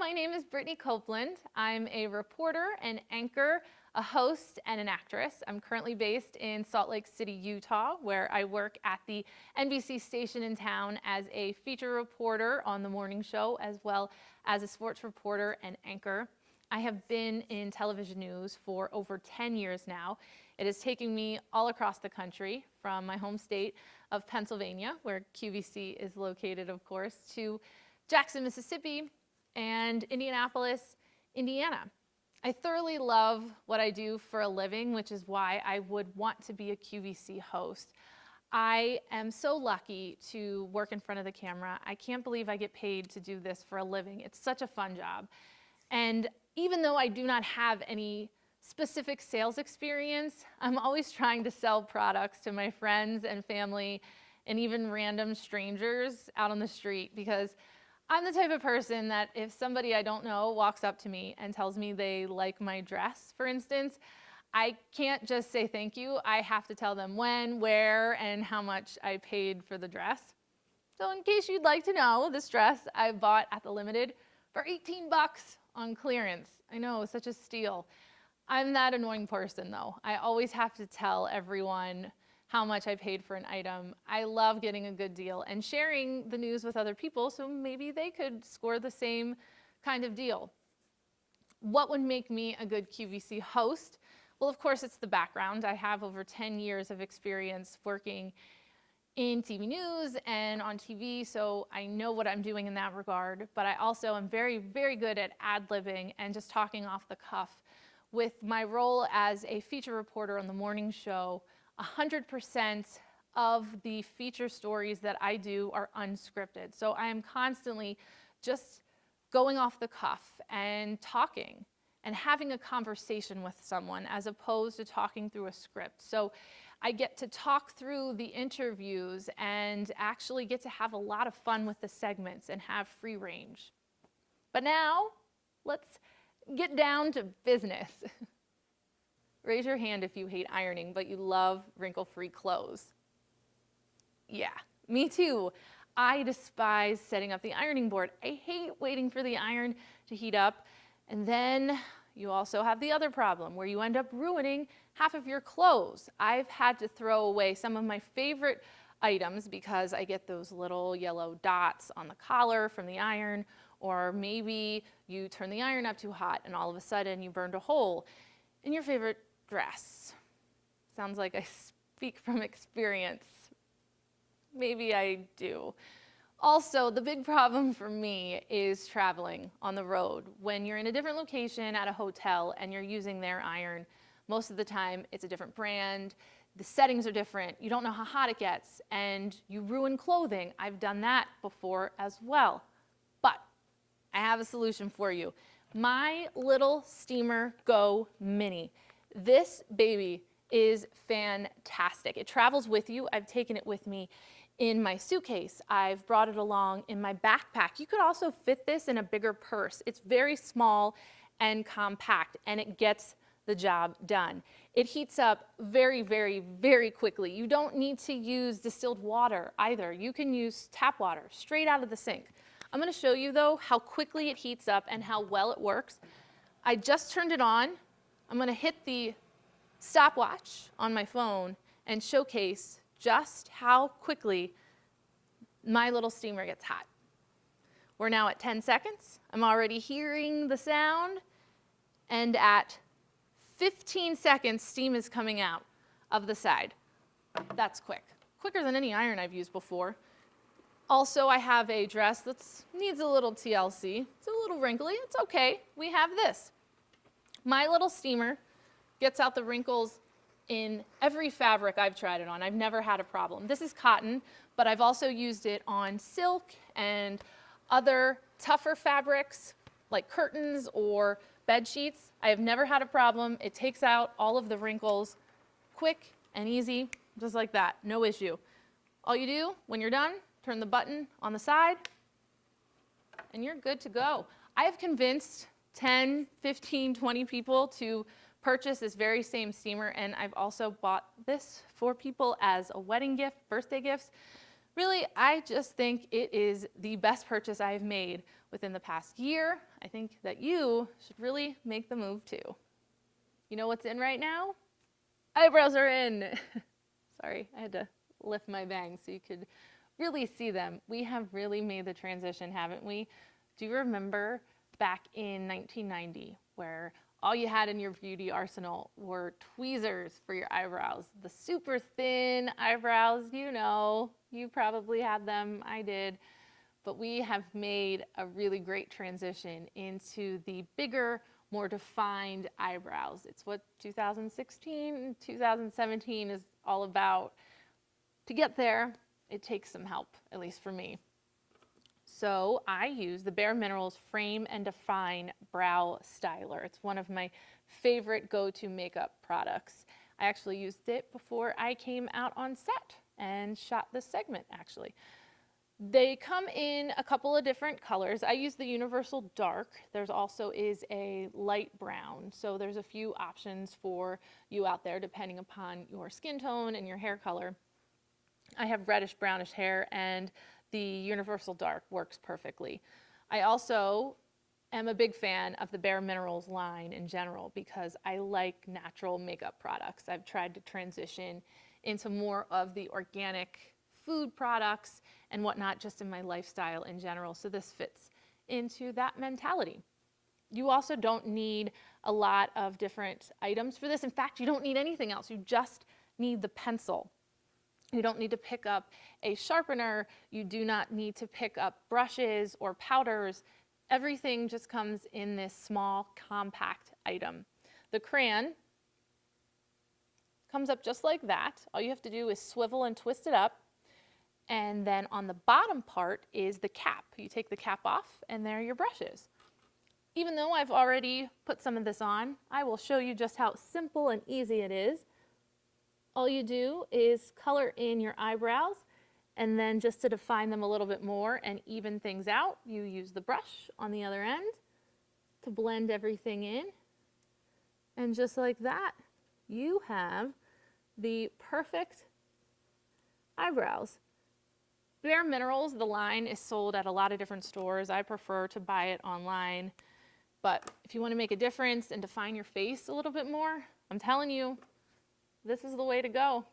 my name is Brittany Copeland. I'm a reporter, an anchor, a host, and an actress. I'm currently based in Salt Lake City, Utah, where I work at the NBC station in town as a feature reporter on the morning show, as well as a sports reporter and anchor. I have been in television news for over 10 years now. It is taking me all across the country, from my home state of Pennsylvania, where QVC is located, of course, to Jackson, Mississippi, and Indianapolis, Indiana. I thoroughly love what I do for a living, which is why I would want to be a QVC host. I am so lucky to work in front of the camera. I can't believe I get paid to do this for a living. It's such a fun job. And even though I do not have any specific sales experience, I'm always trying to sell products to my friends and family and even random strangers out on the street, because I'm the type of person that if somebody I don't know walks up to me and tells me they like my dress, for instance, I can't just say thank you. I have to tell them when, where, and how much I paid for the dress. So in case you'd like to know, this dress I bought at the Limited for 18 bucks on clearance. I know, such a steal. I'm that annoying person though. I always have to tell everyone how much I paid for an item. I love getting a good deal and sharing the news with other people so maybe they could score the same kind of deal. What would make me a good QVC host? Well, of course, it's the background. I have over 10 years of experience working in TV news and on TV, so I know what I'm doing in that regard, but I also am very, very good at ad-libbing and just talking off the cuff. With my role as a feature reporter on the morning show, 100% of the feature stories that I do are unscripted. So I am constantly just going off the cuff and talking and having a conversation with someone as opposed to talking through a script. So I get to talk through the interviews and actually get to have a lot of fun with the segments and have free range. But now, let's get down to business. Raise your hand if you hate ironing, but you love wrinkle-free clothes. Yeah, me too. I despise setting up the ironing board. I hate waiting for the iron to heat up. And then you also have the other problem where you end up ruining half of your clothes. I've had to throw away some of my favorite items because I get those little yellow dots on the collar from the iron, or maybe you turn the iron up too hot and all of a sudden you burned a hole in your favorite dress. Sounds like I speak from experience. Maybe I do. Also, the big problem for me is traveling on the road. When you're in a different location at a hotel and you're using their iron, most of the time it's a different brand, the settings are different, you don't know how hot it gets, and you ruin clothing. I've done that before as well. But I have a solution for you. My little Steamer Go Mini. This baby is fantastic. It travels with you. I've taken it with me in my suitcase. I've brought it along in my backpack. You could also fit this in a bigger purse. It's very small and compact, and it gets the job done. It heats up very, very, very quickly. You don't need to use distilled water either. You can use tap water straight out of the sink. I'm going to show you though how quickly it heats up and how well it works. I just turned it on. I'm going to hit the stopwatch on my phone and showcase just how quickly my little steamer gets hot. We're now at 10 seconds. I'm already hearing the sound, and at 15 seconds, steam is coming out of the side. That's quick. Quicker than any iron I've used before. Also, I have a dress that needs a little TLC. It's a little wrinkly. It's okay. We have this. My little steamer gets out the wrinkles in every fabric I've tried it on. I've never had a problem. This is cotton, but I've also used it on silk and other tougher fabrics like curtains or bed sheets. I have never had a problem. It takes out all of the wrinkles quick and easy, just like that. No issue. All you do when you're done, turn the button on the side, and you're good to go. I have convinced 10, 15, 20 people to purchase this very same steamer, and I've also bought this for people as a wedding gift, birthday gifts. Really, I just think it is the best purchase I have made within the past year. I think that you should really make the move too. You know what's in right now? Eyebrows are in. Sorry, I had to lift my bangs so you could really see them. We have really made the transition, haven't we? Do you remember back in 1990 where all you had in your beauty arsenal were tweezers for your eyebrows? The super thin eyebrows, you know, you probably had them, I did. But we have made a really great transition into the bigger, more defined eyebrows. It's what 2016 and 2017 is all about. To get there, it takes some help, at least for me. So I use the Bare Minerals Frame and Define Brow Styler. It's one of my favorite go-to makeup products. I actually used it before I came out on set and shot this segment, actually. They come in a couple of different colors. I use the Universal Dark. There's also is a light brown. So there's a few options for you out there depending upon your skin tone and your hair color. I have reddish brownish hair and the Universal Dark works perfectly. I also am a big fan of the Bare Minerals line in general because I like natural makeup products. I've tried to transition into more of the organic food products and whatnot just in my lifestyle in general. So this fits into that mentality. You also don't need a lot of different items for this. In fact, you don't need anything else. You just need the pencil. You don't need to pick up a sharpener. You do not need to pick up brushes or powders. Everything just comes in this small, compact item. The crayon comes up just like that. All you have to do is swivel and twist it up. And then on the bottom part is the cap. You take the cap off and there are your brushes. Even though I've already put some of this on, I will show you just how simple and easy it is. All you do is color in your eyebrows, and then just to define them a little bit more and even things out, you use the brush on the other end to blend everything in. And just like that, you have the perfect eyebrows. Bare Minerals, the line is sold at a lot of different stores. I prefer to buy it online. But if you want to make a difference and define your face a little bit more, I'm telling you, this is the way to go.